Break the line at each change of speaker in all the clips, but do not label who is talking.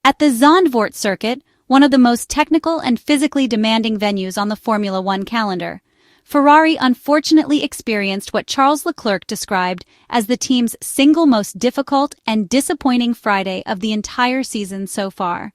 At the Zandvoort circuit, one of the most technical and physically demanding venues on the Formula One calendar, Ferrari unfortunately experienced what Charles Leclerc described as the team's single most difficult and disappointing Friday of the entire season so far.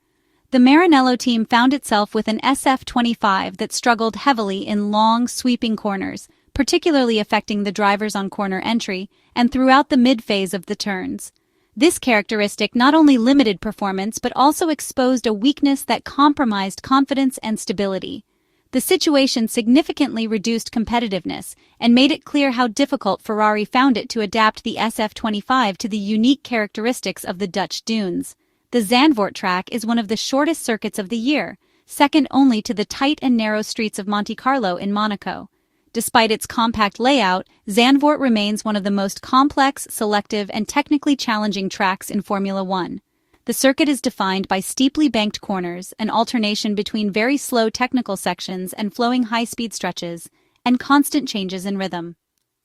The Maranello team found itself with an SF-25 that struggled heavily in long, sweeping corners, particularly affecting the drivers on corner entry and throughout the mid-phase of the turns. This characteristic not only limited performance but also exposed a weakness that compromised confidence and stability. The situation significantly reduced competitiveness and made it clear how difficult Ferrari found it to adapt the SF-25 to the unique characteristics of the Dutch dunes. The Zandvoort track is one of the shortest circuits of the year, second only to the tight and narrow streets of Monte Carlo in Monaco. Despite its compact layout, Zandvoort remains one of the most complex, selective, and technically challenging tracks in Formula One. The circuit is defined by steeply banked corners, an alternation between very slow technical sections and flowing high-speed stretches, and constant changes in rhythm.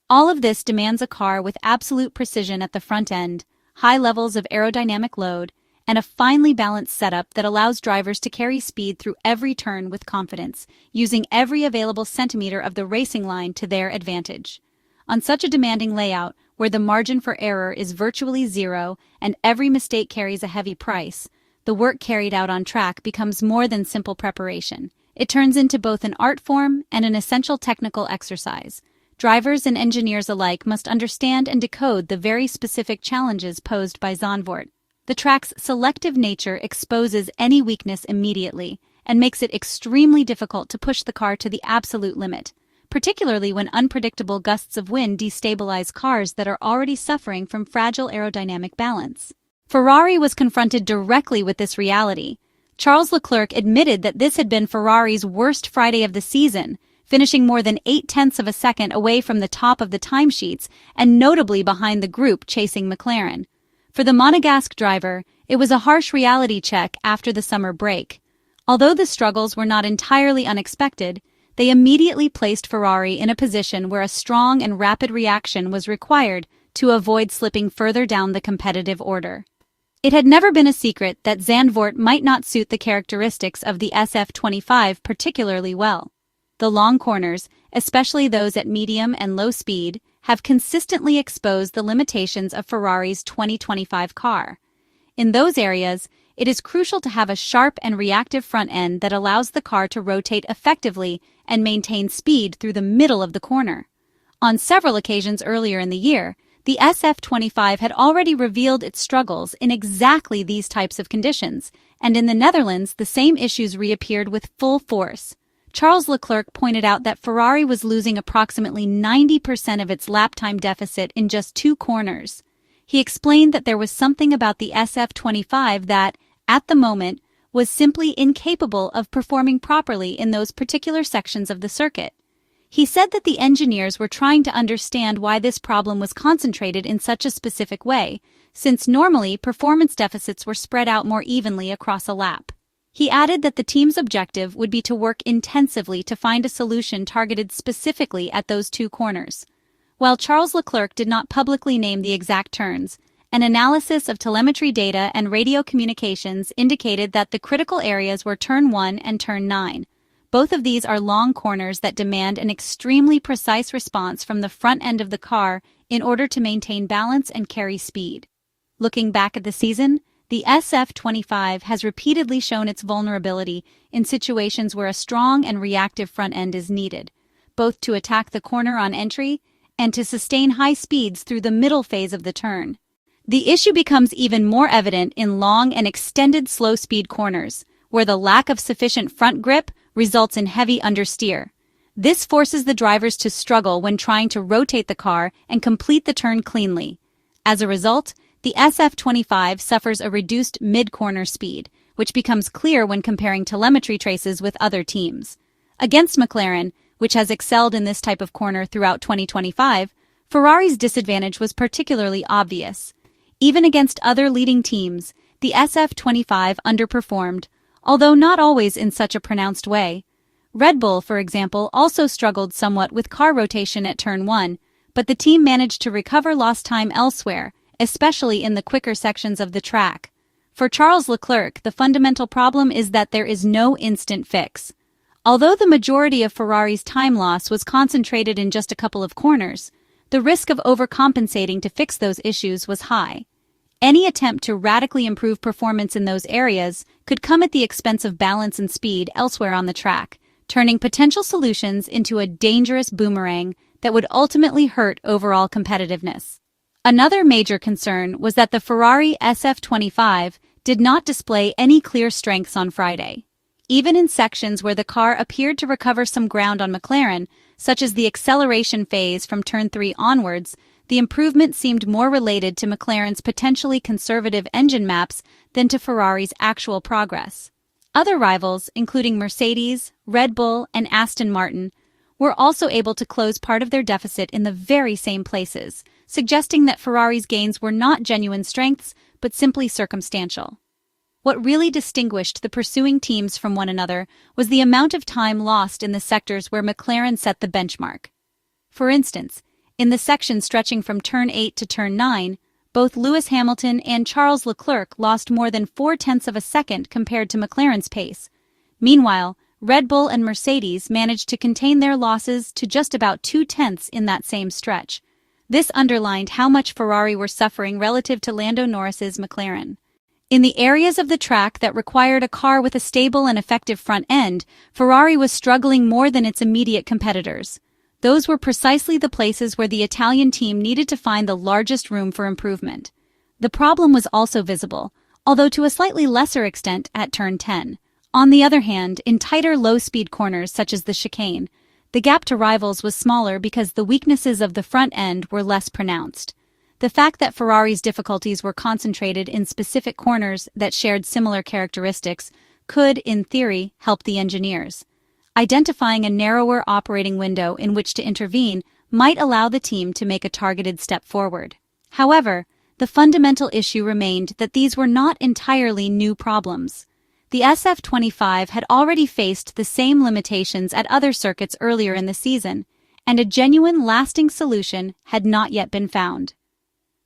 All of this demands a car with absolute precision at the front end, high levels of aerodynamic load, and a finely balanced setup that allows drivers to carry speed through every turn with confidence, using every available centimeter of the racing line to their advantage. On such a demanding layout, where the margin for error is virtually zero and every mistake carries a heavy price, the work carried out on track becomes more than simple preparation. It turns into both an art form and an essential technical exercise. Drivers and engineers alike must understand and decode the very specific challenges posed by Zandvoort. The track's selective nature exposes any weakness immediately and makes it extremely difficult to push the car to the absolute limit, particularly when unpredictable gusts of wind destabilize cars that are already suffering from fragile aerodynamic balance. Ferrari was confronted directly with this reality. Charles Leclerc admitted that this had been Ferrari's worst Friday of the season, finishing more than 0.8 of a second away from the top of the timesheets and notably behind the group chasing McLaren. For the Monegasque driver, it was a harsh reality check after the summer break. Although the struggles were not entirely unexpected, they immediately placed Ferrari in a position where a strong and rapid reaction was required to avoid slipping further down the competitive order. It had never been a secret that Zandvoort might not suit the characteristics of the SF-25 particularly well. The long corners, especially those at medium and low speed, have consistently exposed the limitations of Ferrari's 2025 car. In those areas, it is crucial to have a sharp and reactive front end that allows the car to rotate effectively and maintain speed through the middle of the corner. On several occasions earlier in the year, the SF-25 had already revealed its struggles in exactly these types of conditions, and in the Netherlands the same issues reappeared with full force. Charles Leclerc pointed out that Ferrari was losing approximately 90% of its lap time deficit in just 2 corners. He explained that there was something about the SF-25 that, at the moment, was simply incapable of performing properly in those particular sections of the circuit. He said that the engineers were trying to understand why this problem was concentrated in such a specific way, since normally performance deficits were spread out more evenly across a lap. He added that the team's objective would be to work intensively to find a solution targeted specifically at those 2 corners. While Charles Leclerc did not publicly name the exact turns, an analysis of telemetry data and radio communications indicated that the critical areas were Turn 1 and Turn 9. Both of these are long corners that demand an extremely precise response from the front end of the car in order to maintain balance and carry speed. Looking back at the season, the SF-25 has repeatedly shown its vulnerability in situations where a strong and reactive front end is needed, both to attack the corner on entry and to sustain high speeds through the middle phase of the turn. The issue becomes even more evident in long and extended slow-speed corners, where the lack of sufficient front grip results in heavy understeer. This forces the drivers to struggle when trying to rotate the car and complete the turn cleanly. As a result, the SF-25 suffers a reduced mid-corner speed, which becomes clear when comparing telemetry traces with other teams. Against McLaren, which has excelled in this type of corner throughout 2025, Ferrari's disadvantage was particularly obvious. Even against other leading teams, the SF-25 underperformed, although not always in such a pronounced way. Red Bull, for example, also struggled somewhat with car rotation at Turn 1, but the team managed to recover lost time elsewhere, especially in the quicker sections of the track. For Charles Leclerc, the fundamental problem is that there is no instant fix. Although the majority of Ferrari's time loss was concentrated in just a couple of corners, the risk of overcompensating to fix those issues was high. Any attempt to radically improve performance in those areas could come at the expense of balance and speed elsewhere on the track, turning potential solutions into a dangerous boomerang that would ultimately hurt overall competitiveness. Another major concern was that the Ferrari SF-25 did not display any clear strengths on Friday. Even in sections where the car appeared to recover some ground on McLaren, such as the acceleration phase from Turn 3 onwards, the improvement seemed more related to McLaren's potentially conservative engine maps than to Ferrari's actual progress. Other rivals, including Mercedes, Red Bull, and Aston Martin, were also able to close part of their deficit in the very same places, suggesting that Ferrari's gains were not genuine strengths, but simply circumstantial. What really distinguished the pursuing teams from one another was the amount of time lost in the sectors where McLaren set the benchmark. For instance, in the section stretching from Turn 8 to Turn 9, both Lewis Hamilton and Charles Leclerc lost more than 0.4 of a second compared to McLaren's pace. Meanwhile, Red Bull and Mercedes managed to contain their losses to just about 0.2 in that same stretch. This underlined how much Ferrari were suffering relative to Lando Norris's McLaren. In the areas of the track that required a car with a stable and effective front end, Ferrari was struggling more than its immediate competitors. Those were precisely the places where the Italian team needed to find the largest room for improvement. The problem was also visible, although to a slightly lesser extent at Turn 10. On the other hand, in tighter low-speed corners such as the chicane, the gap to rivals was smaller because the weaknesses of the front end were less pronounced. The fact that Ferrari's difficulties were concentrated in specific corners that shared similar characteristics could, in theory, help the engineers. Identifying a narrower operating window in which to intervene might allow the team to make a targeted step forward. However, the fundamental issue remained that these were not entirely new problems. The SF-25 had already faced the same limitations at other circuits earlier in the season, and a genuine lasting solution had not yet been found.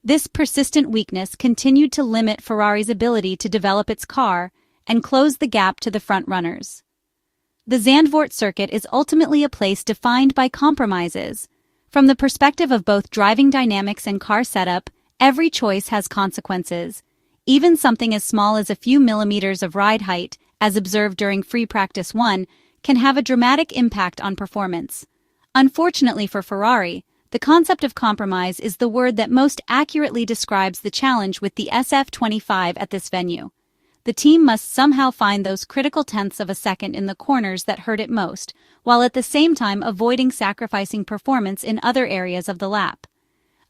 This persistent weakness continued to limit Ferrari's ability to develop its car and close the gap to the front-runners. The Zandvoort circuit is ultimately a place defined by compromises. From the perspective of both driving dynamics and car setup, every choice has consequences. Even something as small as a few millimeters of ride height, as observed during Free Practice 1, can have a dramatic impact on performance. Unfortunately for Ferrari, the concept of compromise is the word that most accurately describes the challenge with the SF-25 at this venue. The team must somehow find those critical tenths of a second in the corners that hurt it most, while at the same time avoiding sacrificing performance in other areas of the lap.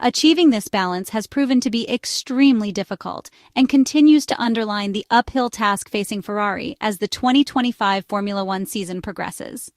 Achieving this balance has proven to be extremely difficult and continues to underline the uphill task facing Ferrari as the 2025 Formula One season progresses.